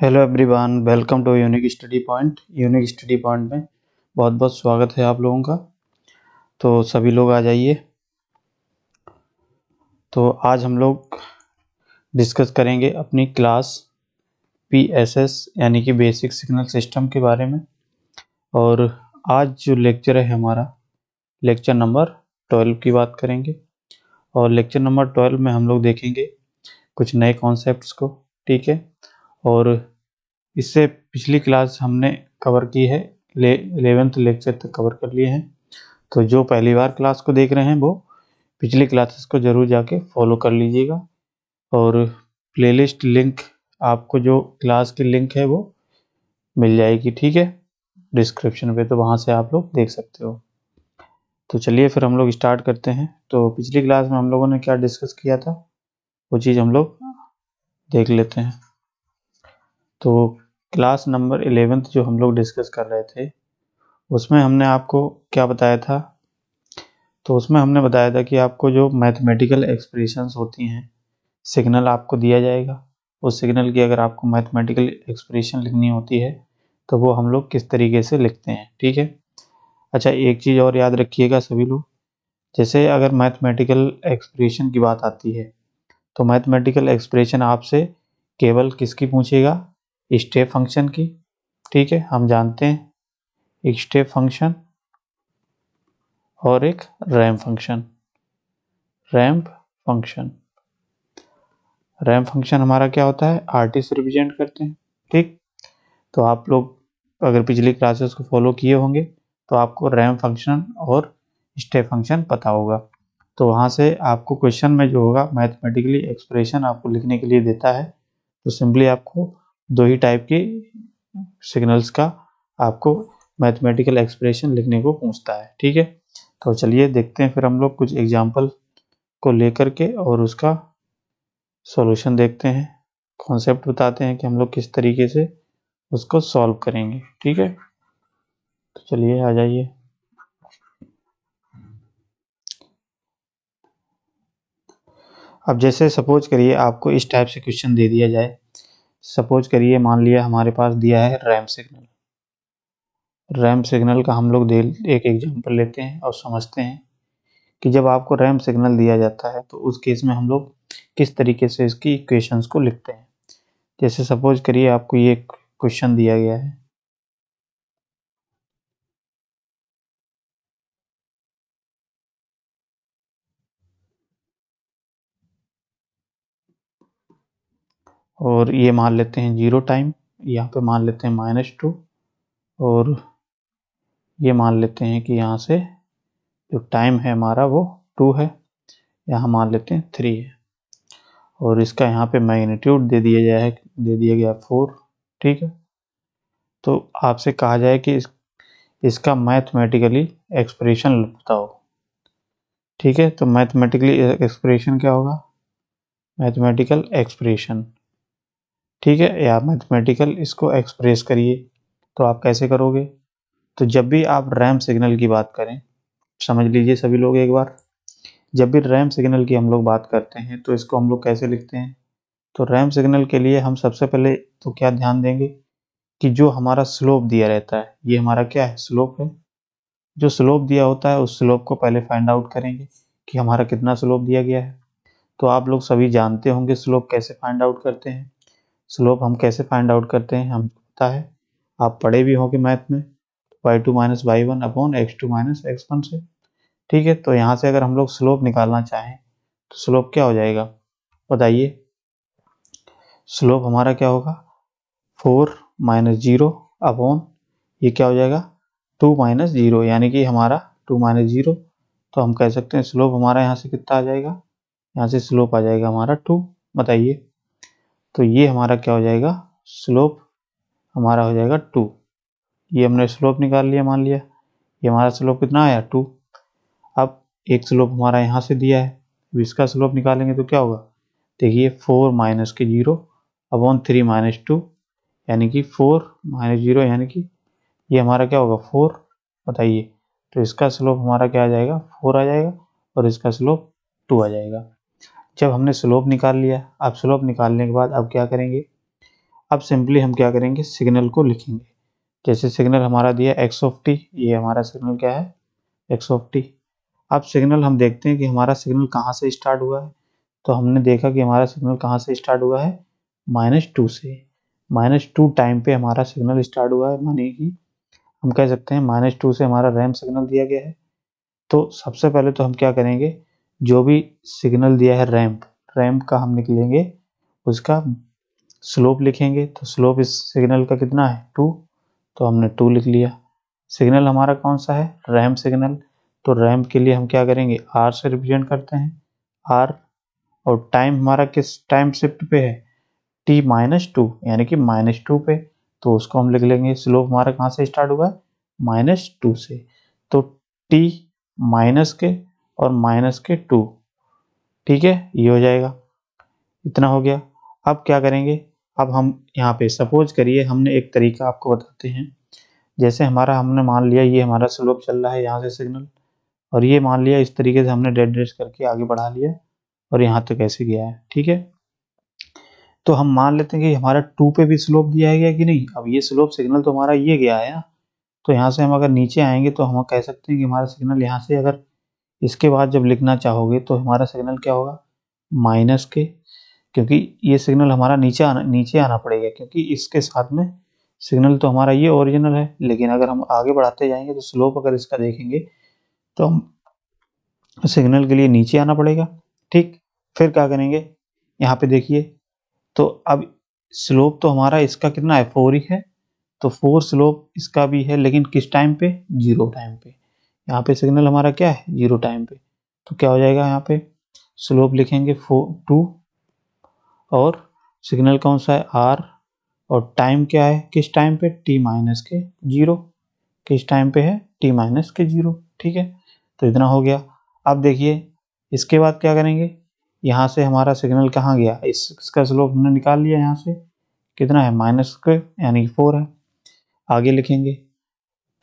Hello everyone, welcome to unique study point. Unique study point में बहुत बहुत स्वागत है आप लोगों का। तो सभी लोग आ जाइए। तो आज हम लोग डिस्कस करेंगे अपनी क्लास PSS यानी कि बेसिक सिग्नल सिस्टम के बारे में। और आज जो लेक्चर है हमारा लेक्चर नंबर 12 की बात करेंगे। और लेक्चर नंबर 12 में हम लोग देखेंगे कुछ नए कॉन्सेप्ट्स को। ठीक है। और इससे पिछली क्लास हमने कवर की है, 11th लेक्चर तक कवर कर लिए हैं। तो जो पहली बार क्लास को देख रहे हैं वो पिछली क्लासेस को ज़रूर जाके फॉलो कर लीजिएगा। और प्लेलिस्ट लिंक आपको जो क्लास की लिंक है वो मिल जाएगी, ठीक है, डिस्क्रिप्शन पे, तो वहाँ से आप लोग देख सकते हो। तो चलिए फिर हम लोग स्टार्ट करते हैं। तो पिछली क्लास में हम लोगों ने क्या डिस्कस किया था वो चीज़ हम लोग देख लेते हैं। तो क्लास नंबर 11th जो हम लोग डिस्कस कर रहे थे उसमें हमने आपको क्या बताया था। तो उसमें हमने बताया था कि आपको जो मैथमेटिकल एक्सप्रेशंस होती हैं, सिग्नल आपको दिया जाएगा, उस सिग्नल की अगर आपको मैथमेटिकल एक्सप्रेशन लिखनी होती है तो वो हम लोग किस तरीके से लिखते हैं। ठीक है। अच्छा, एक चीज़ और याद रखिएगा सभी लोग, जैसे अगर मैथमेटिकल एक्सप्रेशन की बात आती है तो मैथमेटिकल एक्सप्रेशन आपसे केवल किसकी पूछेगा? स्टेप फंक्शन की। ठीक है, हम जानते हैं एक स्टेप फंक्शन और एक ramp function. Ramp function ramp function हमारा क्या होता है? आरटी से रिप्रेजेंट करते हैं। ठीक। तो आप लोग अगर पिछली क्लासेस को फॉलो किए होंगे तो आपको रैंप फंक्शन और स्टेप फंक्शन पता होगा। तो वहाँ से आपको क्वेश्चन में जो होगा मैथमेटिकली एक्सप्रेशन आपको लिखने के लिए देता है, तो सिंपली आपको दो ही टाइप की सिग्नल्स का आपको मैथमेटिकल एक्सप्रेशन लिखने को पूछता है। ठीक है। तो चलिए देखते हैं फिर हम लोग कुछ एग्जाम्पल को लेकर के और उसका सॉल्यूशन देखते हैं, कॉन्सेप्ट बताते हैं कि हम लोग किस तरीके से उसको सॉल्व करेंगे। ठीक है। तो चलिए आ जाइए। अब जैसे सपोज करिए आपको इस टाइप से क्वेश्चन दे दिया जाए। सपोज करिए, मान लिया हमारे पास दिया है रैंप सिग्नल। रैंप सिग्नल का हम लोग एक एग्जांपल लेते हैं और समझते हैं कि जब आपको रैंप सिग्नल दिया जाता है तो उस केस में हम लोग किस तरीके से इसकी इक्वेशंस को लिखते हैं। जैसे सपोज करिए आपको ये क्वेश्चन दिया गया है। और ये मान लेते हैं 0 टाइम, यहाँ पे मान लेते हैं -2, और ये मान लेते हैं कि यहाँ से जो टाइम है हमारा वो 2 है, यहाँ मान लेते हैं 3 है, और इसका यहाँ पे मैग्नीट्यूड दे दिया गया 4। ठीक है। तो आपसे कहा जाए कि इसका मैथमेटिकली एक्सप्रेशन बताओ। ठीक है। तो मैथमेटिकली एक्सप्रेशन क्या होगा? मैथमेटिकल एक्सप्रेशन, ठीक है, या मैथमेटिकल इसको एक्सप्रेस करिए। तो आप कैसे करोगे? तो जब भी आप रैंप सिग्नल की बात करें, समझ लीजिए सभी लोग एक बार, जब भी रैंप सिग्नल की हम लोग बात करते हैं तो इसको हम लोग कैसे लिखते हैं? तो रैंप सिग्नल के लिए हम सबसे पहले तो क्या ध्यान देंगे कि जो हमारा स्लोप दिया रहता है, ये हमारा क्या है? स्लोप है। जो स्लोप दिया होता है उस स्लोप को पहले फाइंड आउट करेंगे कि हमारा कितना स्लोप दिया गया है। तो आप लोग सभी जानते होंगे स्लोप कैसे फाइंड आउट करते हैं। स्लोप हम कैसे फाइंड आउट करते हैं हमको पता है, आप पढ़े भी होंगे मैथ में, y2 minus y1 upon x2 minus x1 से। ठीक है। तो यहाँ से अगर हम लोग स्लोप निकालना चाहें तो स्लोप क्या हो जाएगा बताइए? स्लोप हमारा क्या होगा? 4 माइनस 0 अपॉन ये क्या हो जाएगा? 2 माइनस 0, यानी कि हमारा 2 माइनस 0। तो हम कह सकते हैं स्लोप हमारा यहाँ से कितना आ जाएगा? यहाँ से स्लोप आ जाएगा हमारा 2। बताइए। तो ये हमारा क्या हो जाएगा? स्लोप हमारा हो जाएगा 2। ये हमने स्लोप निकाल लिया, मान लिया ये हमारा स्लोप कितना आया? 2। अब एक स्लोप हमारा यहाँ से दिया है, अब इसका स्लोप निकालेंगे तो क्या होगा? देखिए 4 माइनस के 0 अपॉन 3 माइनस 2, यानी कि 4 माइनस 0, यानी कि ये हमारा क्या होगा? 4। बताइए। तो इसका स्लोप हमारा क्या आ जाएगा? 4 आ जाएगा, और इसका स्लोप 2 आ जाएगा। जब हमने स्लोप निकाल लिया, अब स्लोप निकालने के बाद अब क्या करेंगे? अब सिंपली हम क्या करेंगे, सिग्नल को लिखेंगे। जैसे सिग्नल हमारा दिया एक्स ऑफ टी, ये हमारा सिग्नल क्या है, एक्स ऑफ टी। अब सिग्नल हम देखते हैं कि हमारा सिग्नल कहाँ से स्टार्ट हुआ है। तो हमने देखा कि हमारा सिग्नल कहाँ से स्टार्ट हुआ है, -2 से। -2 टाइम पे हमारा सिग्नल स्टार्ट हुआ है, मानिए कि हम कह सकते हैं -2 से हमारा रैंप सिग्नल दिया गया है। तो सबसे पहले तो हम क्या करेंगे, जो भी सिग्नल दिया है रैंप, रैंप का हम निकलेंगे, उसका स्लोप लिखेंगे। तो स्लोप इस सिग्नल का कितना है, 2, तो हमने 2 लिख लिया। सिग्नल हमारा कौन सा है, रैंप सिग्नल। तो रैंप के लिए हम क्या करेंगे, आर से रिप्रेजेंट करते हैं, आर। और टाइम हमारा किस टाइम शिफ्ट पे है, t-2, यानी कि -2 पे। तो उसको हम लिख लेंगे, स्लोप हमारा कहाँ से स्टार्ट हुआ है, -2 से। तो t माइनस के और -2, ठीक है, ये हो जाएगा। इतना हो गया। अब क्या करेंगे, अब हम यहाँ पे सपोज करिए, हमने एक तरीका आपको बताते हैं। जैसे हमारा, हमने मान लिया ये हमारा स्लोप चल रहा है यहाँ से सिग्नल, और ये मान लिया इस तरीके से हमने डेड रेस करके आगे बढ़ा लिया, और यहाँ तक ऐसे गया है, ठीक है। तो हम मान लेते हैं कि हमारा 2 पे भी स्लोप दिया गया कि नहीं। अब ये स्लोप सिग्नल तो हमारा ये गया है ना, तो यहाँ से हम अगर नीचे आएंगे तो हम कह सकते हैं कि हमारा सिग्नल यहाँ से, अगर इसके बाद जब लिखना चाहोगे तो हमारा सिग्नल क्या होगा, माइनस के, क्योंकि ये सिग्नल हमारा नीचे आना पड़ेगा, क्योंकि इसके साथ में सिग्नल तो हमारा ये ओरिजिनल है। लेकिन अगर हम आगे बढ़ाते जाएंगे तो स्लोप अगर इसका देखेंगे तो हम सिग्नल के लिए नीचे आना पड़ेगा, ठीक। फिर क्या करेंगे, यहाँ पे देखिए, तो अब स्लोप तो हमारा इसका कितना है, 4 ही है। तो 4 स्लोप इसका भी है, लेकिन किस टाइम पे, 0 टाइम पे। यहाँ पे सिग्नल हमारा क्या है, 0 टाइम पे। तो क्या हो जाएगा, यहाँ पे स्लोप लिखेंगे 2, और सिग्नल कौन सा है, आर, और टाइम क्या है, किस टाइम पे, t-0। किस टाइम पे है, t-0, ठीक है। तो इतना हो गया। अब देखिए, इसके बाद क्या करेंगे, यहाँ से हमारा सिग्नल कहाँ गया, इसका स्लोप हमने निकाल लिया, यहाँ से कितना है, -2, यानी 4 है। आगे लिखेंगे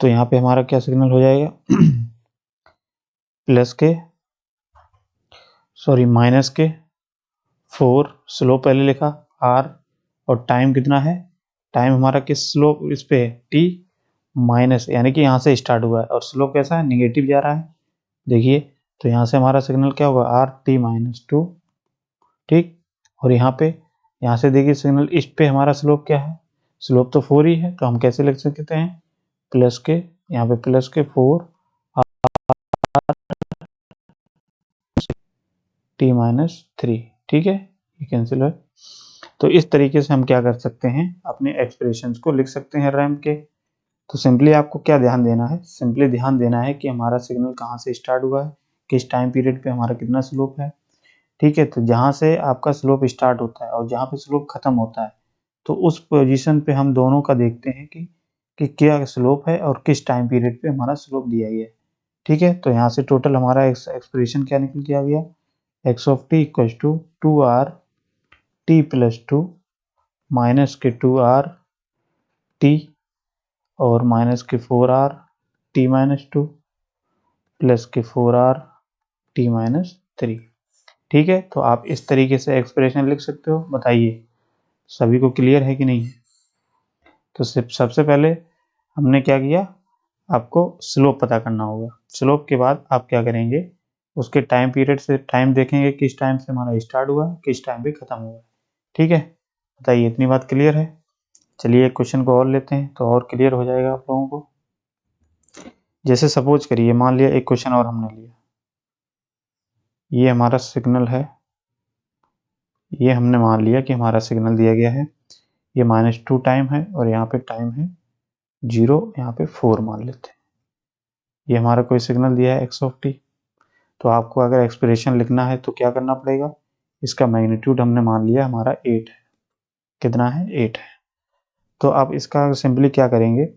तो यहाँ पे हमारा क्या सिग्नल हो जाएगा प्लस के, सॉरी माइनस के 4, स्लोप पहले लिखा आर, और टाइम कितना है, टाइम हमारा किस स्लोप इस पे है, टी माइनस, यानी कि यहाँ से स्टार्ट हुआ है, और स्लोप कैसा है, निगेटिव जा रहा है, देखिए। तो यहाँ से हमारा सिग्नल क्या होगा, r t-2, ठीक। और यहाँ पे, यहाँ से देखिए सिग्नल इस पे हमारा स्लोप क्या है, स्लोप तो 4 ही है, तो हम कैसे लिख सकते हैं, प्लस के, यहाँ पे प्लस के 4 t-3, ठीक है, ये कैंसिल है। तो इस तरीके से हम क्या कर सकते हैं, अपने एक्सप्रेशंस को लिख सकते हैं रैंप के। तो सिंपली आपको क्या ध्यान देना है, सिंपली ध्यान देना है कि हमारा सिग्नल कहाँ से स्टार्ट हुआ है, किस टाइम पीरियड पे हमारा कितना स्लोप है, ठीक है। तो जहाँ से आपका स्लोप स्टार्ट होता है और जहाँ पे स्लोप खत्म होता है, तो उस पोजीशन पे हम दोनों का देखते हैं कि क्या स्लोप है और किस टाइम पीरियड पे हमारा स्लोप दिया गया है, ठीक है। तो यहाँ से टोटल हमारा एक्सप्रेशन क्या निकल के आ गया, X of T equal to 2r t+2 minus के 2r t, और माइनस के 4r t-2 प्लस के 4r t-3, ठीक है। तो आप इस तरीके से एक्सप्रेशन लिख सकते हो। बताइए सभी को क्लियर है कि नहीं। तो सबसे पहले हमने क्या किया, आपको स्लोप पता करना होगा। स्लोप के बाद आप क्या करेंगे, उसके टाइम पीरियड से टाइम देखेंगे, किस टाइम से हमारा स्टार्ट हुआ, किस टाइम पे खत्म हुआ, ठीक है। बताइए इतनी बात क्लियर है। चलिए एक क्वेश्चन को और लेते हैं तो और क्लियर हो जाएगा आप लोगों को। जैसे सपोज करिए, मान लिया एक क्वेश्चन और हमने लिया, ये हमारा सिग्नल है, ये हमने मान लिया कि हमारा सिग्नल दिया गया है, ये -2 टाइम है, और यहाँ पे टाइम है 0, यहाँ पे 4 मान लेते हैं। ये हमारा कोई सिग्नल दिया है एक्स ऑफ टी। तो आपको अगर एक्सप्रेशन लिखना है तो क्या करना पड़ेगा, इसका मैग्नीट्यूड हमने मान लिया हमारा 8 है, कितना है, 8 है। तो आप इसका सिंपली क्या करेंगे,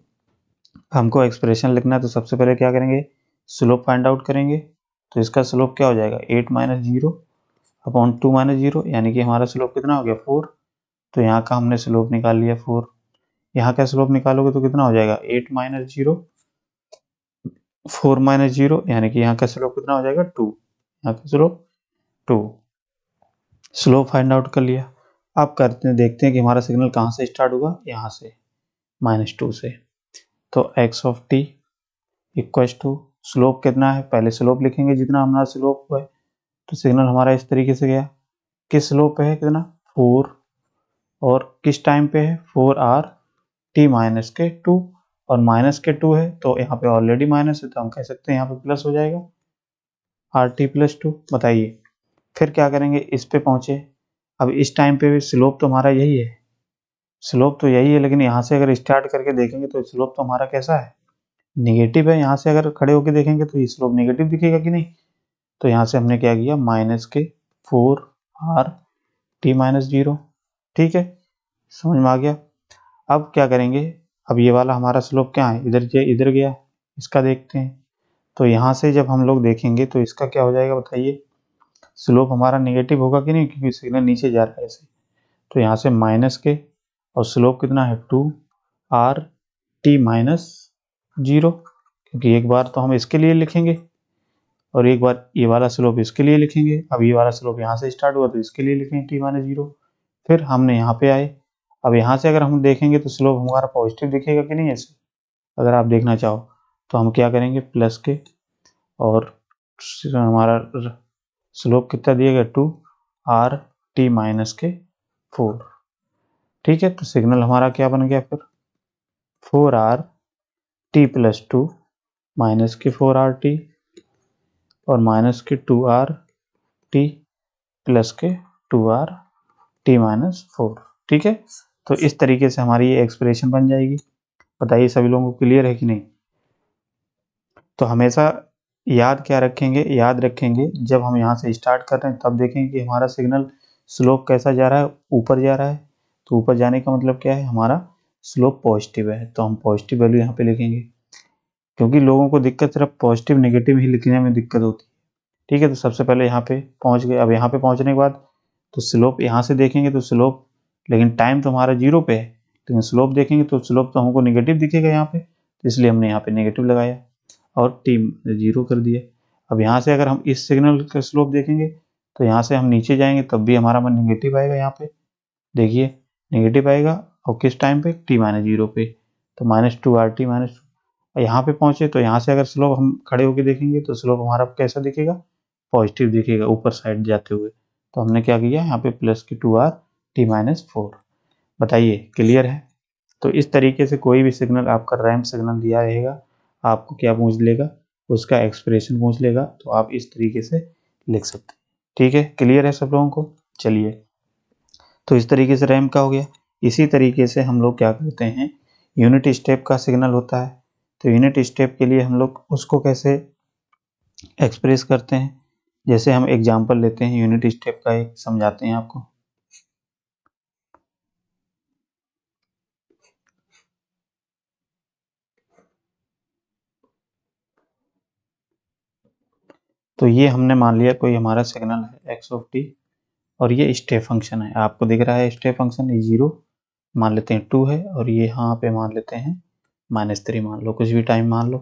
हमको एक्सप्रेशन लिखना है तो सबसे पहले क्या करेंगे, स्लोप फाइंड आउट करेंगे। तो इसका स्लोप क्या हो जाएगा, 8 - 0 अपॉन 2 - 0, यानी कि हमारा स्लोप कितना हो गया, 4। तो यहाँ का हमने स्लोप निकाल लिया 4। यहाँ का स्लोप निकालोगे तो कितना हो जाएगा, 8 - 0 4 - 0, यानी कि यहाँ का स्लोप कितना हो जाएगा, 2। यहाँ का स्लोप 2, स्लोप फाइंड आउट कर लिया। अब करते हैं, देखते हैं कि हमारा सिग्नल कहाँ से स्टार्ट हुआ, यहाँ से -2 से। तो x of t equals to slope कितना है, पहले स्लोप लिखेंगे जितना हमारा स्लोप है। तो सिग्नल हमारा इस तरीके से गया, किस स्लोप पे है, कितना 4, और किस टाइम पे है 4r t माइनस के 2, और माइनस के 2 है तो यहाँ पे ऑलरेडी माइनस है तो हम कह सकते हैं यहाँ पे प्लस हो जाएगा आर टी प्लस 2। बताइए फिर क्या करेंगे, इस पे पहुंचे। अब इस टाइम पे भी स्लोप तो हमारा यही है, स्लोप तो यही है, लेकिन यहाँ से अगर स्टार्ट करके देखेंगे तो स्लोप तो हमारा कैसा है, निगेटिव है। यहाँ से अगर खड़े होकर देखेंगे तो ये स्लोप निगेटिव दिखेगा कि नहीं। तो यहाँ से हमने क्या किया, माइनस के 4r t माइनस 0। ठीक है, समझ में आ गया। अब क्या करेंगे, अब ये वाला हमारा स्लोप क्या है, इधर गया, इसका देखते हैं। तो यहाँ से जब हम लोग देखेंगे तो इसका क्या हो जाएगा बताइए, स्लोप हमारा नेगेटिव होगा कि नहीं, क्योंकि सिग्नल नीचे जा रहा है ऐसे। तो यहाँ से माइनस के, और स्लोप कितना है 2r t माइनस 0, क्योंकि एक बार तो हम इसके लिए लिखेंगे और एक बार ये वाला स्लोप इसके लिए लिखेंगे। अब ये वाला स्लोप यहाँ से स्टार्ट हुआ तो इसके लिए लिखेंगे t माइनस 0। फिर हमने यहाँ पे आए, अब यहाँ से अगर हम देखेंगे तो स्लोप हमारा पॉजिटिव दिखेगा कि नहीं ऐसे। अगर आप देखना चाहो तो हम क्या करेंगे, प्लस के, और हमारा स्लोप कितना दिया गया 2r t माइनस के 4। ठीक है, तो सिग्नल हमारा क्या बन गया फिर 4r t प्लस 2 माइनस के 4r t, और माइनस के 2r t प्लस के 2r t माइनस 4। ठीक है, तो इस तरीके से हमारी ये एक्सप्रेशन बन जाएगी। बताइए सभी लोगों को क्लियर है कि नहीं। तो हमेशा याद क्या रखेंगे, याद रखेंगे जब हम यहाँ से स्टार्ट कर रहे हैं तब देखेंगे कि हमारा सिग्नल स्लोप कैसा जा रहा है, ऊपर जा रहा है। तो ऊपर जाने का मतलब क्या है, हमारा स्लोप पॉजिटिव है, तो हम पॉजिटिव वैल्यू यहाँ पे लिखेंगे, क्योंकि लोगों को दिक्कत सिर्फ पॉजिटिव नेगेटिव ही लिखने में दिक्कत होती है। ठीक है, तो सबसे पहले यहाँ पे पहुँच गए। अब यहाँ पे पहुँचने के बाद तो स्लोप यहाँ से देखेंगे तो स्लोप, लेकिन टाइम तो हमारा 0 पे है, लेकिन स्लोप देखेंगे तो स्लोप तो हमको नेगेटिव दिखेगा यहाँ पे, तो इसलिए हमने यहाँ पे नेगेटिव लगाया और t 0 कर दिया। अब यहाँ से अगर हम इस सिग्नल का स्लोप देखेंगे तो यहाँ से हम नीचे जाएंगे तब भी हमारा मन नेगेटिव आएगा। यहाँ पे देखिए नेगेटिव आएगा, और किस टाइम पे, t माइनस 0 पे, तो -2r t माइनस। यहाँ पे पहुंचे तो यहाँ से अगर स्लोप हम खड़े होकर देखेंगे तो स्लोप हमारा कैसा दिखेगा, पॉजिटिव दिखेगा ऊपर साइड जाते हुए। तो हमने क्या किया, यहाँ पे प्लस के 2r t माइनस 4। बताइए क्लियर है। तो इस तरीके से कोई भी सिग्नल आपका रैंप सिग्नल दिया रहेगा, आपको क्या पूछ लेगा, उसका एक्सप्रेशन पूछ लेगा, तो आप इस तरीके से लिख सकते हैं। ठीक है, क्लियर है सब लोगों को। चलिए, तो इस तरीके से रैंप का हो गया। इसी तरीके से हम लोग क्या करते हैं, यूनिट स्टेप का सिग्नल होता है। तो यूनिट स्टेप के लिए हम लोग उसको कैसे एक्सप्रेस करते हैं, जैसे हम एग्जांपल लेते हैं यूनिट स्टेप का, एक समझाते हैं आपको। तो ये हमने मान लिया कोई हमारा सिग्नल है एक्स ऑफ टी, और ये स्टेप फंक्शन है, आपको दिख रहा है स्टेप फंक्शन, ये 0 मान लेते हैं, 2 है, और ये यहाँ पे मान लेते हैं -3 मान लो, कुछ भी टाइम मान लो।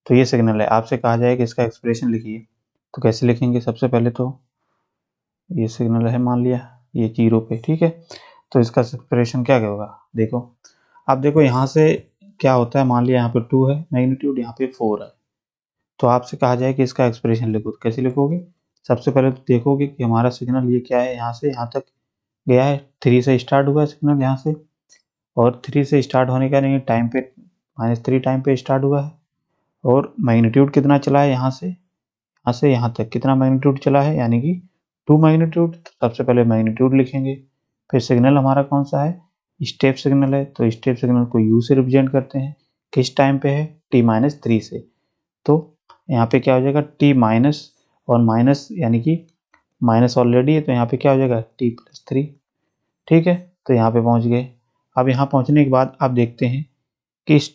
तो ये सिग्नल है, आपसे कहा जाए कि इसका एक्सप्रेशन लिखिए, तो कैसे लिखेंगे, सबसे पहले तो ये सिग्नल है मान लिया ये 0 पे। ठीक है, तो इसका एक्सप्रेशन क्या होगा, देखो। अब देखो यहाँ से क्या होता है, मान लिया यहाँ पे 2 है मैग्नीट्यूड, यहाँ पे 4 है। तो आपसे कहा जाए कि इसका एक्सप्रेशन लिखो, तो कैसे लिखोगे, सबसे पहले तो देखोगे कि हमारा सिग्नल ये क्या है, यहाँ से यहाँ तक गया है, 3 से स्टार्ट हुआ है सिग्नल यहाँ से, और 3 से स्टार्ट होने का नहीं, टाइम पे -3 टाइम पे स्टार्ट हुआ है, और मैग्नीट्यूड कितना चला है, यहाँ से यहाँ तक कितना मैग्नीट्यूड चला है, यानी कि 2 मैग्नीट्यूड। सबसे पहले मैग्नीट्यूड लिखेंगे, फिर सिग्नल हमारा कौन सा है, स्टेप सिग्नल है, तो स्टेप सिग्नल को u से रिप्रेजेंट करते हैं, किस टाइम पे है, t-3 से। तो यहाँ पे क्या हो जाएगा, t माइनस और माइनस, यानी कि माइनस ऑलरेडी है, तो यहाँ पे क्या हो जाएगा t+3। ठीक है, तो यहाँ पे पहुँच गए। अब यहाँ पहुँचने के बाद आप देखते हैं कि इस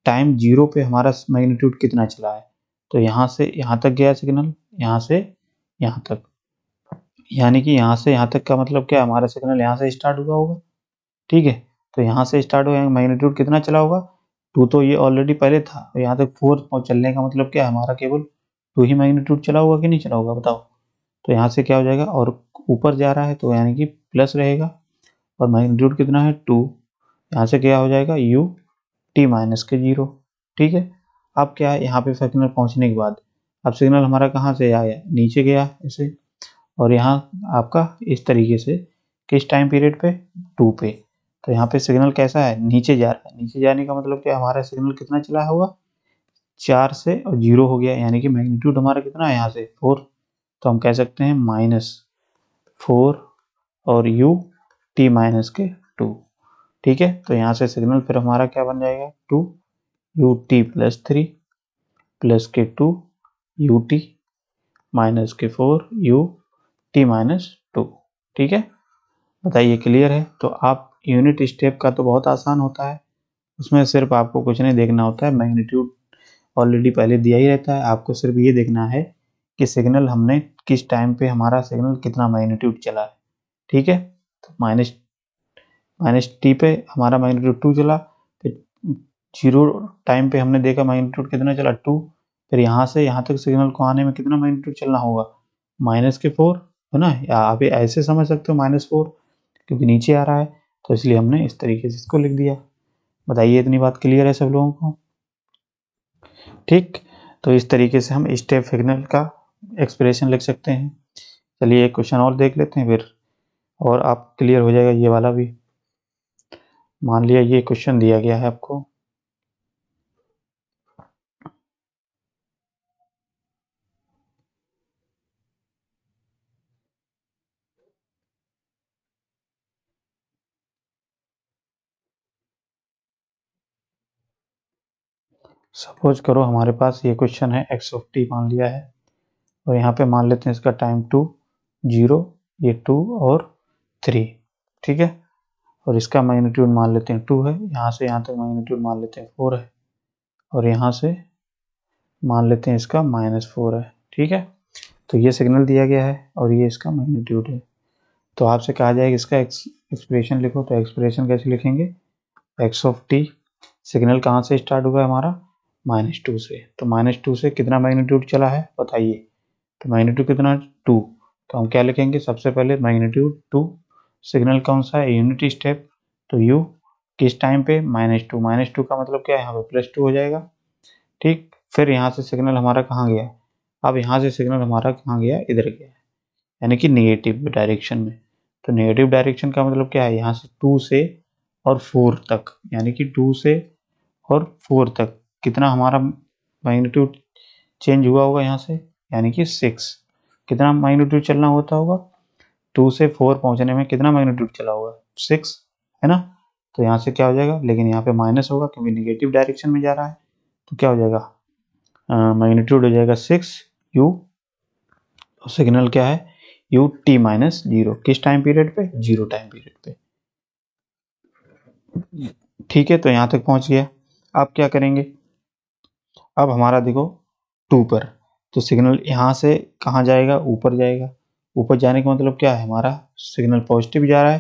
टाइम 0 पे हमारा मैग्नीट्यूड कितना चला है, तो यहाँ से यहाँ तक गया सिग्नल, यहाँ से यहाँ तक, यानी कि यहाँ से यहाँ तक का मतलब क्या, हमारा सिग्नल यहाँ से स्टार्ट हुआ होगा। ठीक है, तो यहाँ से स्टार्ट हुआ, मैग्नीट्यूड कितना चला होगा, 2 तो ये ऑलरेडी पहले था, और यहाँ तक 4 चलने का मतलब क्या, हमारा केवल 2 ही मैग्नीट्यूड चला होगा कि नहीं चला होगा, बताओ। तो यहाँ से क्या हो जाएगा, और ऊपर जा रहा है तो यानी कि प्लस रहेगा, और मैग्नीट्यूड कितना है 2, यहाँ से क्या हो जाएगा u t माइनस के 0। ठीक है, अब क्या है यहाँ पे सिग्नल पहुँचने के बाद अब सिग्नल हमारा कहाँ से आया, नीचे गया ऐसे, और यहाँ आपका इस तरीके से किस टाइम पीरियड पे 2 पे। तो यहाँ पे सिग्नल कैसा है, नीचे जा रहा है। नीचे जाने का मतलब क्या, हमारा सिग्नल कितना चला होगा 4 से, और 0 हो गया, यानी कि मैग्नीट्यूड हमारा कितना है यहाँ से 4। तो हम कह सकते हैं -4 और u t माइनस के 2। ठीक है, तो यहाँ से सिग्नल फिर हमारा क्या बन जाएगा 2 u t प्लस 3 प्लस के 2 u t माइनस के 4 u t माइनस 2। ठीक है, बताइए क्लियर है। तो आप यूनिट स्टेप का तो बहुत आसान होता है, उसमें सिर्फ आपको कुछ नहीं देखना होता है, मैग्नीट्यूड ऑलरेडी पहले दिया ही रहता है, आपको सिर्फ ये देखना है कि सिग्नल हमने किस टाइम पे हमारा सिग्नल कितना मैग्नीट्यूड चला है। ठीक है, तो माइनस टी पे हमारा मैग्नीट्यूड 2 चला, फिर 0 टाइम पे हमने देखा मैग्नीट्यूड कितना चला 2, फिर यहाँ से यहाँ तक सिग्नल को आने में कितना मैग्नीट्यूड चलना होगा -4, है ना। या आप ऐसे समझ सकते हो -4, क्योंकि नीचे आ रहा है, तो इसलिए हमने इस तरीके से इसको लिख दिया। बताइए इतनी बात क्लियर है सब लोगों को। ठीक, तो इस तरीके से हम स्टेप सिग्नल का एक्सप्रेशन लिख सकते हैं। चलिए एक क्वेश्चन और देख लेते हैं फिर, और आप क्लियर हो जाएगा ये वाला भी। मान लिया ये क्वेश्चन दिया गया है आपको, सपोज करो हमारे पास ये क्वेश्चन है x ऑफ t मान लिया है, और यहाँ पे मान लेते हैं इसका टाइम 2 0, ये 2 और 3। ठीक है, और इसका मैग्नीट्यूड मान लेते हैं 2 है, यहाँ से यहाँ तक मैग्नीट्यूड मान लेते हैं 4 है, और यहाँ से मान लेते हैं इसका -4 है। ठीक है, तो ये सिग्नल दिया गया है और ये इसका मैग्नीट्यूड है। तो आपसे कहा जाएगा इसका एक्सप्रेशन लिखो, तो एक्सप्रेशन कैसे लिखेंगे, x ऑफ t, सिग्नल कहाँ से स्टार्ट हुआ है हमारा -2 से, तो -2 से कितना मैग्नीट्यूड चला है बताइए, तो मैग्नीट्यूड कितना 2, तो हम क्या लिखेंगे सबसे पहले मैग्नीट्यूड 2, सिग्नल कौन सा है यूनिट स्टेप, तो u किस टाइम पे -2 का मतलब क्या है यहाँ पे +2 हो जाएगा। ठीक, फिर यहाँ से सिग्नल हमारा कहाँ गया, अब यहाँ से सिग्नल हमारा कहाँ गया, इधर गया, यानी कि नेगेटिव डायरेक्शन में। तो नेगेटिव डायरेक्शन का मतलब क्या है, यहाँ से 2 से और 4 तक, यानी कि 2 से और 4 तक कितना हमारा मैग्नीट्यूड चेंज हुआ होगा यहाँ से, यानी कि 6। कितना मैग्नीट्यूड चलना होता होगा, 2 से 4 पहुँचने में कितना मैग्नीट्यूड चला होगा 6, है ना। तो यहाँ से क्या हो जाएगा, लेकिन यहाँ पे माइनस होगा क्योंकि निगेटिव डायरेक्शन में जा रहा है, तो क्या हो जाएगा मैग्नीट्यूड हो जाएगा 6 u, सिग्नल क्या है u t माइनस 0, किस टाइम पीरियड पे 0 टाइम पीरियड पे। ठीक है, तो यहाँ तक पहुँच गया। अब क्या करेंगे, अब हमारा देखो 2 पर, तो सिग्नल यहाँ से कहाँ जाएगा, ऊपर जाएगा। ऊपर जाने का मतलब क्या है, हमारा सिग्नल पॉजिटिव जा रहा है,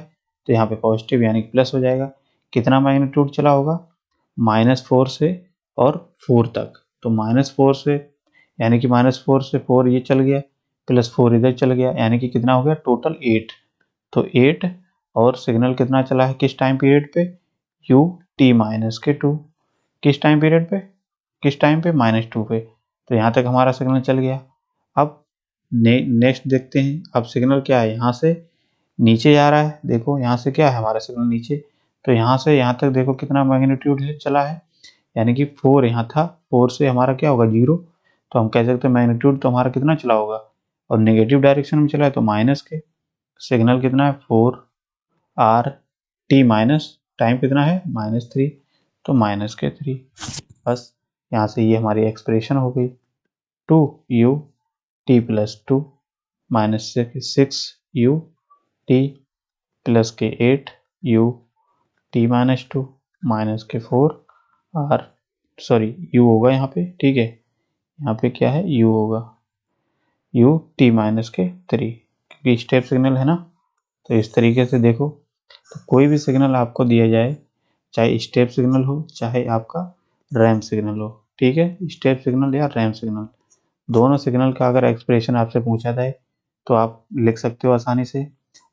तो यहाँ पे पॉजिटिव यानी कि प्लस हो जाएगा। कितना मैग्नीट्यूड चला होगा -4 से और 4 तक, तो -4 से यानी कि -4 से 4 ये चल गया, +4 इधर चल गया, यानी कि कितना हो गया टोटल 8। तो 8, और सिग्नल कितना चला है किस टाइम पीरियड पे, u t माइनस के 2, किस टाइम पीरियड पे, किस टाइम पे -2 पे। तो यहाँ तक हमारा सिग्नल चल गया। अब नेक्स्ट देखते हैं, अब सिग्नल क्या है यहाँ से नीचे जा रहा है, देखो यहाँ से क्या है हमारा सिग्नल नीचे, तो यहाँ से यहाँ तक देखो कितना मैग्नीट्यूड चला है, यानी कि 4 यहाँ था, 4 से हमारा क्या होगा 0, तो हम कह सकते हैं मैग्नीट्यूड तो हमारा कितना चला होगा, और नेगेटिव डायरेक्शन में चला है तो माइनस के, सिग्नल कितना है 4 r t माइनस, टाइम कितना है -3, तो -3। बस यहाँ से ये हमारी एक्सप्रेशन हो गई, 2 u t plus 2 minus 6 u t plus के 8 u t माइनस 2 माइनस के 4 r, सॉरी u होगा यहाँ पे, ठीक है, यहाँ पे क्या है u होगा u t माइनस के 3, क्योंकि स्टेप सिग्नल है ना। तो इस तरीके से देखो, तो कोई भी सिग्नल आपको दिया जाए, चाहे स्टेप सिग्नल हो चाहे आपका रैंप सिग्नल हो, ठीक है, स्टेप सिग्नल या रैंप सिग्नल, दोनों सिग्नल का अगर एक्सप्रेशन आपसे पूछा जाए तो आप लिख सकते हो आसानी से।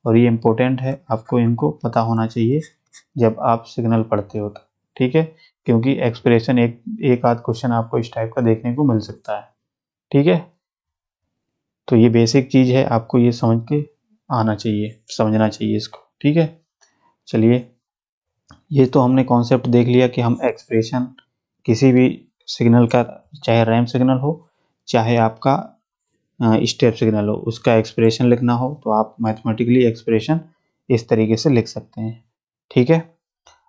और ये इम्पोर्टेंट है, आपको इनको पता होना चाहिए जब आप सिग्नल पढ़ते हो तो, ठीक है, क्योंकि एक्सप्रेशन एक आध क्वेश्चन आपको इस टाइप का देखने को मिल सकता है, ठीक है। तो ये बेसिक चीज़ है, आपको ये समझ के आना चाहिए, समझना चाहिए इसको, ठीक है। चलिए, ये तो हमने कॉन्सेप्ट देख लिया कि हम एक्सप्रेशन किसी भी सिग्नल का, चाहे रैंप सिग्नल हो चाहे आपका स्टेप सिग्नल हो, उसका एक्सप्रेशन लिखना हो तो आप मैथमेटिकली एक्सप्रेशन इस तरीके से लिख सकते हैं, ठीक है।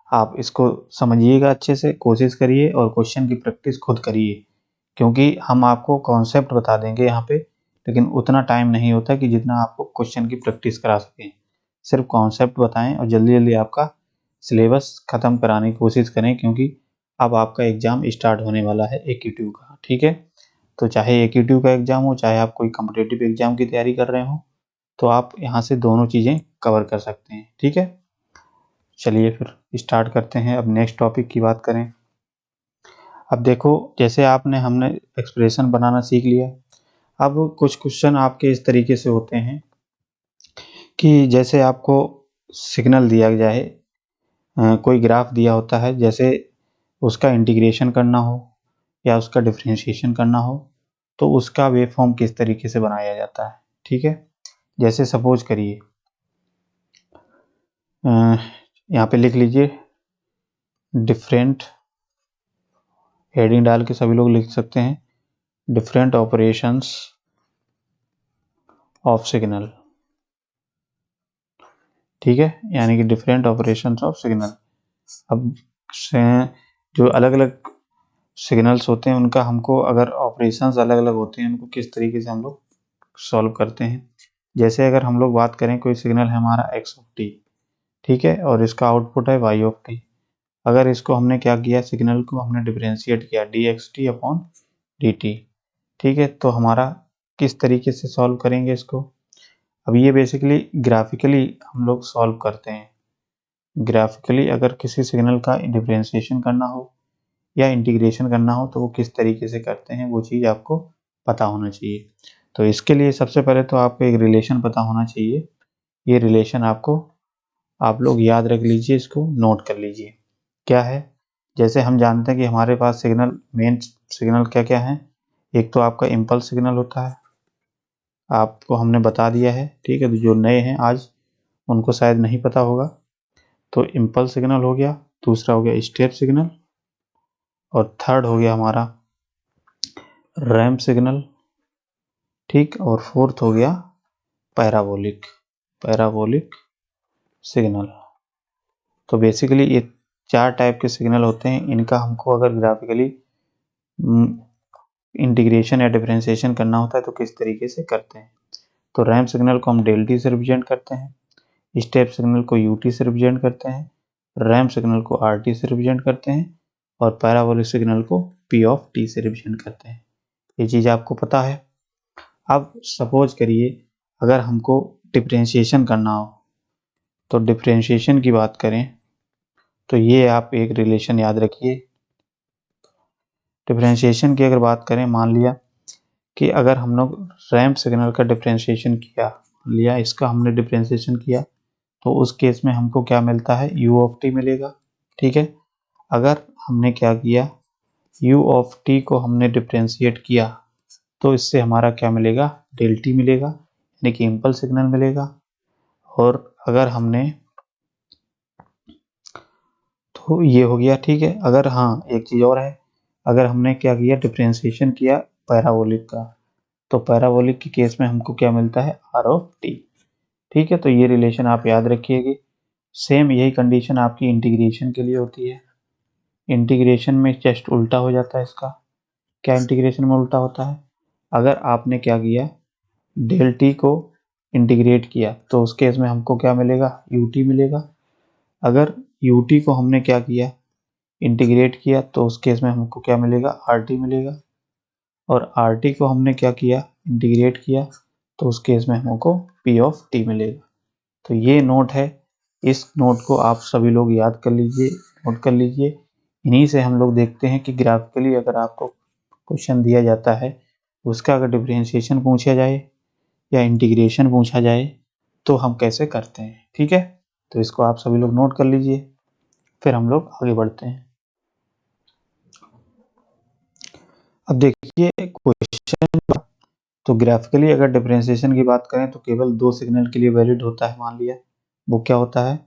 आप इसको समझिएगा, अच्छे से कोशिश करिए और क्वेश्चन की प्रैक्टिस खुद करिए, क्योंकि हम आपको कॉन्सेप्ट बता देंगे यहाँ पे, लेकिन उतना टाइम नहीं होता कि जितना आपको क्वेश्चन की प्रैक्टिस करा सकें। सिर्फ कॉन्सेप्ट बताएं और जल्दी जल्दी आपका सिलेबस ख़त्म कराने की कोशिश करें, क्योंकि अब आपका एग्ज़ाम स्टार्ट होने वाला है AQ2 का, ठीक है। तो चाहे AQ2 का एग्ज़ाम हो, चाहे आप कोई कॉम्पिटिटिव एग्ज़ाम की तैयारी कर रहे हो, तो आप यहाँ से दोनों चीज़ें कवर कर सकते हैं, ठीक है। चलिए फिर स्टार्ट करते हैं, अब नेक्स्ट टॉपिक की बात करें। अब देखो, जैसे हमने एक्सप्रेशन बनाना सीख लिया, अब कुछ क्वेश्चन आपके इस तरीके से होते हैं कि जैसे आपको सिग्नल दिया जाए, कोई ग्राफ दिया होता है, जैसे उसका इंटीग्रेशन करना हो या उसका डिफरेंशिएशन करना हो, तो उसका वेव फॉर्म किस तरीके से बनाया जाता है, ठीक है। जैसे सपोज करिए, यहाँ पे लिख लीजिए, डिफरेंट, हेडिंग डाल के सभी लोग लिख सकते हैं, डिफरेंट ऑपरेशंस ऑफ सिग्नल, ठीक है, यानी कि डिफरेंट ऑपरेशंस ऑफ सिग्नल। अब जो अलग अलग सिग्नल्स होते हैं उनका हमको, अगर ऑपरेशंस अलग अलग होते हैं, उनको किस तरीके से हम लोग सॉल्व करते हैं। जैसे अगर हम लोग बात करें, कोई सिग्नल है हमारा x ऑफ t, ठीक है, और इसका आउटपुट है y ऑफ t। अगर इसको हमने क्या किया, सिग्नल को हमने डिफरेंशिएट किया dxt अपॉन dt, ठीक है, तो हमारा किस तरीके से सॉल्व करेंगे इसको। अब ये बेसिकली ग्राफिकली हम लोग सॉल्व करते हैं। ग्राफिकली अगर किसी सिग्नल का डिफरेंशिएशन करना हो या इंटीग्रेशन करना हो तो वो किस तरीके से करते हैं, वो चीज़ आपको पता होना चाहिए। तो इसके लिए सबसे पहले तो आपको एक रिलेशन पता होना चाहिए। ये रिलेशन आपको, आप लोग याद रख लीजिए, इसको नोट कर लीजिए। क्या है, जैसे हम जानते हैं कि हमारे पास सिग्नल, मेन सिग्नल क्या क्या है। एक तो आपका इम्पल्स सिग्नल होता है, आपको हमने बता दिया है, ठीक है। तो जो नए हैं आज, उनको शायद नहीं पता होगा। तो इम्पल्स सिग्नल हो गया, दूसरा हो गया स्टेप सिग्नल, और थर्ड हो गया हमारा रैंप सिग्नल, ठीक, और फोर्थ हो गया पैराबोलिक, पैराबोलिक सिग्नल। तो बेसिकली ये 4 टाइप के सिग्नल होते हैं। इनका हमको अगर ग्राफिकली इंटीग्रेशन या डिफरेंशिएशन करना होता है तो किस तरीके से करते हैं। तो रैंप सिग्नल को हम डेल टी से रिप्रेजेंट करते हैं, स्टेप सिग्नल को यूटी से रिप्रेजेंट करते हैं, रैंप सिग्नल को आरटी से रिप्रेजेंट करते हैं, और पैराबोलिक सिग्नल को पी ऑफ टी से रिप्रेजेंट करते हैं। ये चीज़ आपको पता है। अब सपोज करिए, अगर हमको डिफरेंशिएशन करना हो, तो डिफरेंशिएशन की बात करें तो ये आप एक रिलेशन याद रखिए। डिफरेंशिएशन की अगर बात करें, मान लिया कि अगर हम लोग रैंप सिग्नल का डिफरेंशिएशन किया, लिया इसका हमने डिफरेंशिएशन किया, तो उस केस में हमको क्या मिलता है, u ऑफ टी मिलेगा, ठीक है। अगर हमने क्या किया, u ऑफ टी को हमने डिफरेंशिएट किया, तो इससे हमारा क्या मिलेगा, डेल टी मिलेगा, यानी कि इम्पल्स सिग्नल मिलेगा। और अगर हमने, तो ये हो गया, ठीक है। अगर हाँ, एक चीज़ और है, अगर हमने क्या किया, डिफरेंशिएशन किया पैराबोलिक का, तो पैराबोलिक के केस में हमको क्या मिलता है, आर ऑफ टी, ठीक है। तो ये रिलेशन आप याद रखिएगा। सेम यही कंडीशन आपकी इंटीग्रेशन के लिए होती है। इंटीग्रेशन में जस्ट उल्टा हो जाता है इसका। क्या इंटीग्रेशन में उल्टा होता है, अगर आपने क्या किया, डेल टी को इंटीग्रेट किया, तो उस केस में हमको क्या मिलेगा, यू टी मिलेगा। अगर यू टी को हमने क्या किया, इंटीग्रेट किया, तो उस केस में हमको क्या मिलेगा, आर टी मिलेगा। और आर टी को हमने क्या किया, इंटीग्रेट किया, तो उस केस में हमको पी ऑफ टी मिलेगा। तो ये नोट है, इस नोट को आप सभी लोग याद कर लीजिए, नोट कर लीजिए। इन्हीं से हम लोग देखते हैं कि ग्राफिकली अगर आपको क्वेश्चन दिया जाता है, उसका अगर डिफरेंशिएशन पूछा जाए या इंटीग्रेशन पूछा जाए, तो हम कैसे करते हैं, ठीक है। तो इसको आप सभी लोग नोट कर लीजिए, फिर हम लोग आगे बढ़ते हैं। अब देखिए क्वेश्चन, तो ग्राफिकली अगर डिफरेंशिएशन की बात करें तो केवल 2 सिग्नल के लिए वैलिड होता है, मान लिया। वो क्या होता है,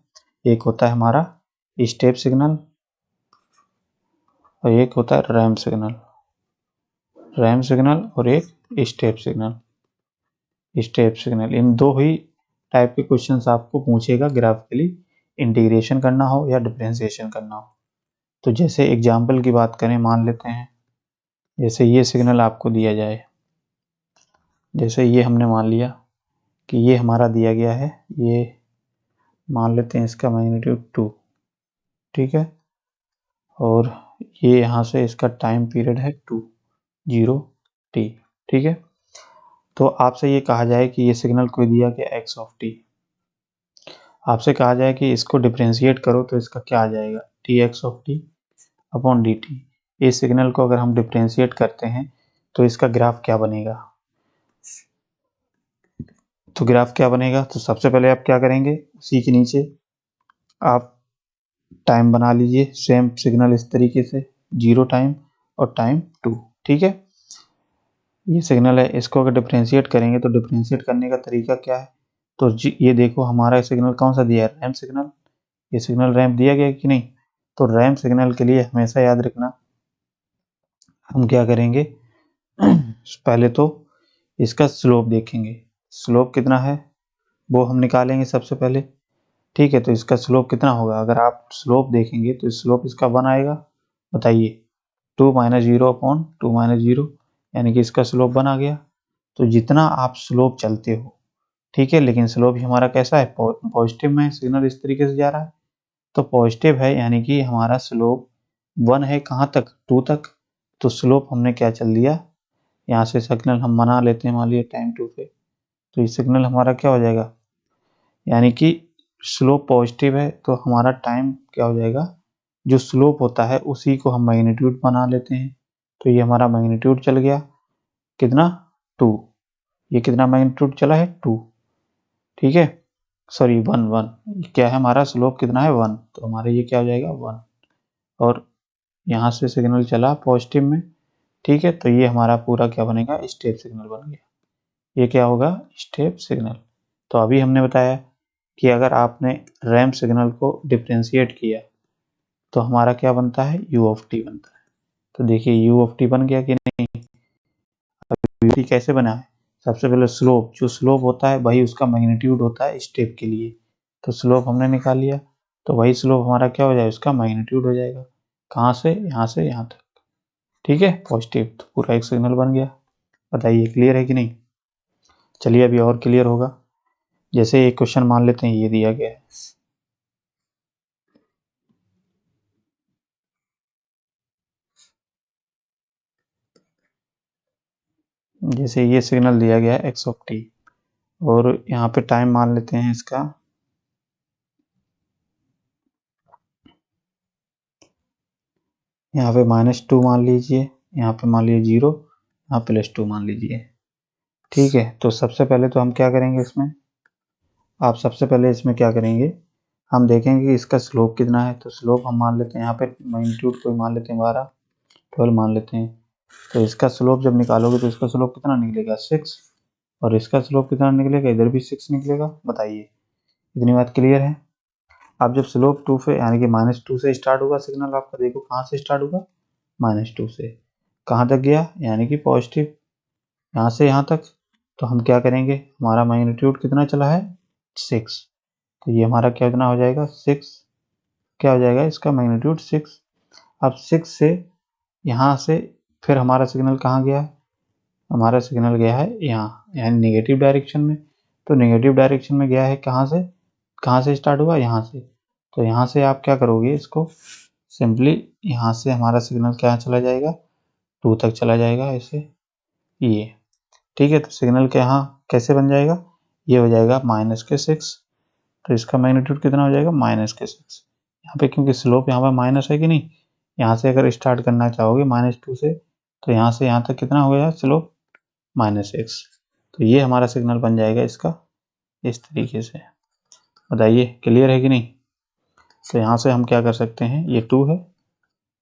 एक होता है हमारा स्टेप सिग्नल और एक होता है रैंप सिग्नल। रैंप सिग्नल और एक स्टेप सिग्नल। स्टेप सिग्नल, इन दो ही टाइप के क्वेश्चंस आपको पूछेगा ग्राफिकली इंटीग्रेशन करना हो या डिफरेंशिएशन करना हो। तो जैसे एग्जांपल की बात करें, मान लेते हैं जैसे ये सिग्नल आपको दिया जाए, जैसे ये हमने मान लिया कि ये हमारा दिया गया है, ये मान लेते हैं इसका मैग्नीट्यूड 2, ठीक है। और ये यहाँ से इसका टाइम पीरियड है 2, 0 t, ठीक है। तो आपसे ये कहा जाए कि ये सिग्नल को दिया गया x ऑफ t, आपसे कहा जाए कि इसको डिफरेंशिएट करो तो इसका क्या आ जाएगा, dx of t upon dt। इस सिग्नल को अगर हम डिफरेंशिएट करते हैं तो इसका ग्राफ क्या बनेगा, तो ग्राफ क्या बनेगा, तो सबसे पहले आप क्या करेंगे, उसी के नीचे आप टाइम बना लीजिए, सेम सिग्नल इस तरीके से 0 टाइम और टाइम 2, ठीक है। ये सिग्नल है, इसको अगर डिफरेंशिएट करेंगे तो डिफरेंशिएट करने का तरीका क्या है, तो ये देखो हमारा सिग्नल कौन सा दिया है, रैंप सिग्नल। ये सिग्नल रैंप दिया गया कि नहीं, तो रैंप सिग्नल के लिए हमेशा याद रखना हम क्या करेंगे पहले तो इसका स्लोप देखेंगे, स्लोप कितना है वो हम निकालेंगे सबसे पहले, ठीक है। तो इसका स्लोप कितना होगा, अगर आप स्लोप देखेंगे तो स्लोप इसका 1 आएगा, बताइए 2 - 0 अपॉन 2 - 0, यानी कि इसका स्लोप 1 आ गया। तो जितना आप स्लोप चलते हो, ठीक है, लेकिन स्लोप ही हमारा कैसा है, पॉजिटिव में, सिग्नल इस तरीके से जा रहा है तो पॉजिटिव है, यानी कि हमारा स्लोप 1 है, कहाँ तक, 2 तक। तो स्लोप हमने क्या चल दिया, यहाँ से सिग्नल हम बना लेते हैं, मान लिया टाइम 2 पे, तो ये सिग्नल हमारा क्या हो जाएगा, यानी कि स्लोप पॉजिटिव है तो हमारा टाइम क्या हो जाएगा, जो स्लोप होता है उसी को हम मैग्नीट्यूड बना लेते हैं। तो ये हमारा मैग्नीट्यूड चल गया कितना, 2, ये कितना मैग्नीट्यूड चला है 2, ठीक है, सॉरी 1 क्या है हमारा स्लोप कितना है 1, तो हमारा ये क्या हो जाएगा 1, और यहाँ से सिग्नल चला पॉजिटिव में, ठीक है। तो ये हमारा पूरा क्या बनेगा, स्टेप सिग्नल बन गया, ये क्या होगा, स्टेप सिग्नल। तो अभी हमने बताया कि अगर आपने रैंप सिग्नल को डिफरेंशिएट किया तो हमारा क्या बनता है, u ऑफ t बनता है। तो देखिए u ऑफ t बन गया कि नहीं, u t कैसे बना है, सबसे पहले स्लोप, जो स्लोप होता है वही उसका मैग्नीट्यूड होता है स्टेप के लिए, तो स्लोप हमने निकाल लिया, तो वही स्लोप हमारा क्या हो जाएगा, उसका मैग्नीट्यूड हो जाएगा, कहाँ से यहाँ तक, ठीक है, पॉजिटिव। तो पूरा एक सिग्नल बन गया, बताइए क्लियर है कि नहीं। चलिए अभी और क्लियर होगा, जैसे एक क्वेश्चन मान लेते हैं ये दिया गया है, जैसे ये सिग्नल दिया गया है x ऑफ t, और यहाँ पे टाइम मान लेते हैं इसका, यहाँ पे -2 मान लीजिए, यहाँ पे मान लीजिए 0, यहाँ +2 मान लीजिए, ठीक है। तो सबसे पहले तो हम क्या करेंगे इसमें, आप सबसे पहले इसमें क्या करेंगे, हम देखेंगे कि इसका स्लोप कितना है, तो स्लोप हम मान लेते हैं यहाँ पे मैग्नीट्यूड को मान लेते हैं 12, 12 मान लेते हैं। तो इसका स्लोप जब निकालोगे तो इसका स्लोप कितना निकलेगा 6, और इसका स्लोप कितना निकलेगा, इधर भी 6 निकलेगा, बताइए इतनी बात क्लियर है। अब जब स्लोप 2 से यानी कि -2 से स्टार्ट होगा सिग्नल आपका, देखो कहाँ से स्टार्ट होगा, -2 से, कहाँ तक गया, यानी कि पॉजिटिव, यहाँ से यहाँ तक। तो हम क्या करेंगे, हमारा मैग्नीट्यूड कितना चला है 6, तो ये हमारा क्या कितना हो जाएगा 6, क्या हो जाएगा इसका मैग्नीट्यूड 6। अब 6 से यहाँ से फिर हमारा सिग्नल कहाँ गया है, हमारा सिग्नल गया है यहाँ, यानी नेगेटिव डायरेक्शन में। तो नेगेटिव डायरेक्शन में गया है कहाँ से स्टार्ट हुआ, यहाँ से। तो यहाँ से आप क्या करोगे, इसको सिंपली यहाँ से हमारा सिग्नल क्या चला जाएगा, 2 तक चला जाएगा ऐसे, ये, ठीक है। तो सिग्नल के यहाँ कैसे बन जाएगा, ये हो जाएगा -6, तो इसका मैग्नीट्यूड कितना हो जाएगा -6। यहाँ पे क्योंकि स्लोप यहाँ पे माइनस है कि नहीं, यहाँ से अगर स्टार्ट करना चाहोगे -2 से, तो यहाँ से यहाँ तक कितना हो गया स्लोप -6। तो ये हमारा सिग्नल बन जाएगा इसका इस तरीके से। बताइए क्लियर है कि नहीं। तो यहाँ से हम क्या कर सकते हैं, ये 2 है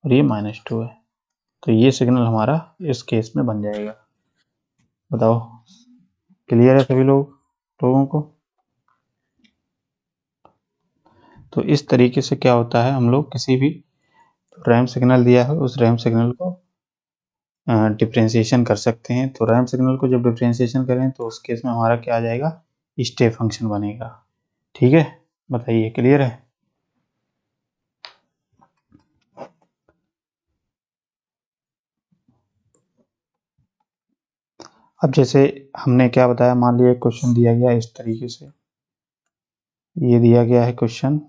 और ये -2 है, तो ये सिग्नल हमारा इस केस में बन जाएगा। बताओ क्लियर है सभी लोगों को। तो इस तरीके से क्या होता है, हम लोग किसी भी रैम सिग्नल दिया है उस रैम सिग्नल को डिफ्रेंशिएशन कर सकते हैं। तो रैम सिग्नल को जब डिफ्रेंशिएशन करें तो उस केस में हमारा क्या आ जाएगा, स्टेप फंक्शन बनेगा। ठीक है, बताइए क्लियर है। अब जैसे हमने क्या बताया, मान लिया क्वेश्चन दिया गया इस तरीके से, ये दिया गया है क्वेश्चन,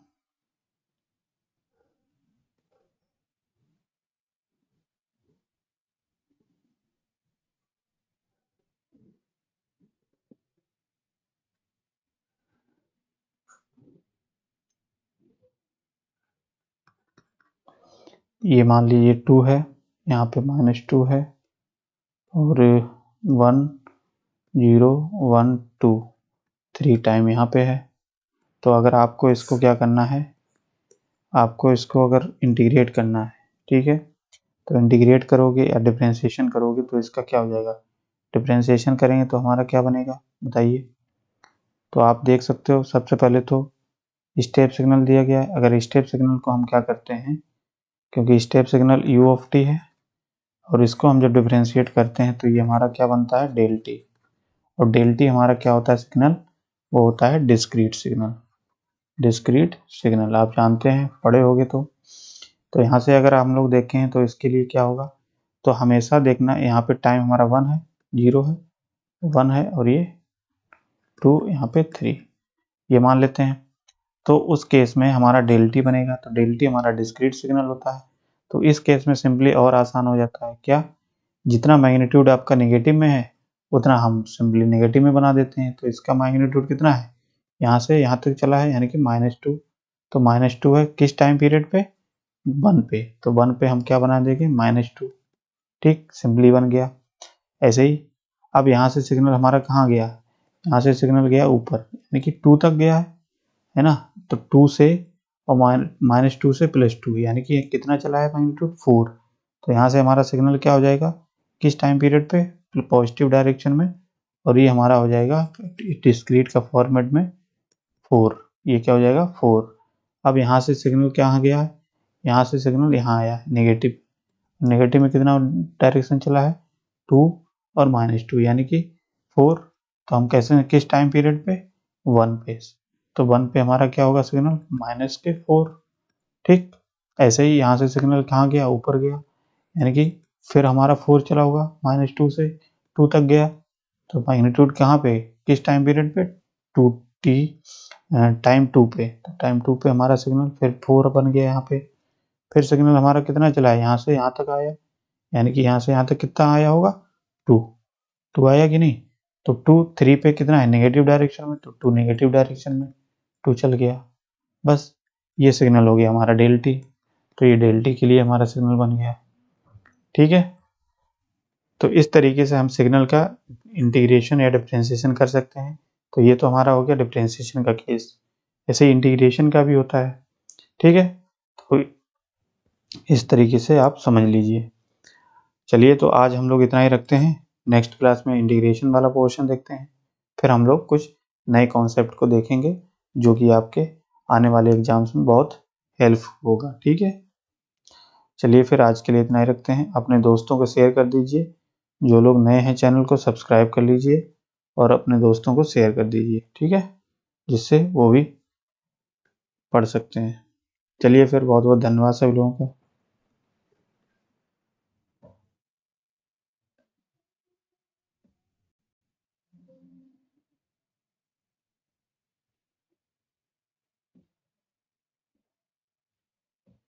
ये मान लीजिए 2 है, यहाँ पे -2 है और 1 0 1 2 3 टाइम यहाँ पे है। तो अगर आपको इसको क्या करना है, आपको इसको अगर इंटीग्रेट करना है, ठीक है, तो इंटीग्रेट करोगे या डिफ्रेंशिएशन करोगे तो इसका क्या हो जाएगा, डिफ्रेंशिएशन करेंगे तो हमारा क्या बनेगा बताइए। तो आप देख सकते हो सबसे पहले तो स्टेप सिग्नल दिया गया है। अगर स्टेप सिग्नल को हम क्या करते हैं, क्योंकि step signal u of t है और इसको हम जब डिफ्रेंशिएट करते हैं तो ये हमारा क्या बनता है, डेल टी। और डेल टी हमारा क्या होता है सिग्नल, वो होता है डिस्क्रीट सिग्नल। डिस्क्रीट सिग्नल आप जानते हैं, पढ़े होगे तो यहाँ से अगर हम लोग देखें तो इसके लिए क्या होगा, तो हमेशा देखना यहाँ पे टाइम हमारा 1 है, 0 है, 1 है और ये 2, यहाँ पे 3, ये मान लेते हैं। तो उस केस में हमारा डेल टी बनेगा, तो डेल टी हमारा डिस्क्रीट सिग्नल होता है। तो इस केस में सिंपली और आसान हो जाता है क्या, जितना मैग्नीट्यूड आपका नेगेटिव में है उतना हम सिंपली नेगेटिव में बना देते हैं। तो इसका मैग्नीट्यूड कितना है, यहाँ से यहाँ तक चला है यानी कि -2, तो -2 है किस टाइम पीरियड पे, 1 पे, तो 1 पे हम क्या बना देंगे, -2। ठीक, सिंपली बन गया। ऐसे ही अब यहाँ से सिग्नल हमारा कहाँ गया, यहाँ से सिग्नल गया ऊपर यानी कि 2 तक गया है ना। तो 2 से और -2 से +2 यानी कि कितना चला है मैग्नीट्यूड, 4। तो यहाँ से हमारा सिग्नल क्या हो जाएगा, किस टाइम पीरियड पे, पॉजिटिव डायरेक्शन में, और ये हमारा हो जाएगा डिस्क्रीट का फॉर्मेट में 4। ये क्या हो जाएगा 4। अब यहाँ से सिग्नल कहाँ गया है, यहाँ से सिग्नल यहाँ आया है नेगेटिव, नेगेटिव में कितना डायरेक्शन चला है, 2 और -2 यानी कि 4। तो हम कैसे किस टाइम पीरियड पे, 1 पे, तो 1 पे हमारा क्या होगा सिग्नल, -4। ठीक, ऐसे ही यहाँ से सिग्नल कहाँ गया, ऊपर गया यानी कि फिर हमारा 4 चला होगा, -2 से 2 तक गया। तो मैग्नीट्यूड कहाँ पे, किस टाइम पीरियड पे, 2t टाइम 2 पे, तो टाइम 2 पे हमारा सिग्नल फिर 4 बन गया यहाँ पे। फिर सिग्नल हमारा कितना चला है, यहाँ से यहाँ तक आया यानी कि यहाँ से यहाँ तक कितना आया होगा, 2 आया कि नहीं। तो 2 3 पे कितना है, नेगेटिव डायरेक्शन में, तो 2 नेगेटिव डायरेक्शन में 2 चल गया। बस ये सिग्नल हो गया हमारा डेल टी। तो ये डेल टी के लिए हमारा सिग्नल बन गया। ठीक है, तो इस तरीके से हम सिग्नल का इंटीग्रेशन या डिफ्रेंशिएशन कर सकते हैं। तो ये तो हमारा हो गया डिफ्रेंशिएशन का केस, ऐसे इंटीग्रेशन का भी होता है। ठीक है, तो इस तरीके से आप समझ लीजिए। चलिए, तो आज हम लोग इतना ही रखते हैं, नेक्स्ट क्लास में इंटीग्रेशन वाला पोर्शन देखते हैं, फिर हम लोग कुछ नए कॉन्सेप्ट को देखेंगे जो कि आपके आने वाले एग्जाम्स में बहुत हेल्प होगा। ठीक है, चलिए फिर आज के लिए इतना ही रखते हैं। अपने दोस्तों को शेयर कर दीजिए, जो लोग नए हैं चैनल को सब्सक्राइब कर लीजिए और अपने दोस्तों को शेयर कर दीजिए, ठीक है, जिससे वो भी पढ़ सकते हैं। चलिए फिर बहुत बहुत धन्यवाद सभी लोगों का।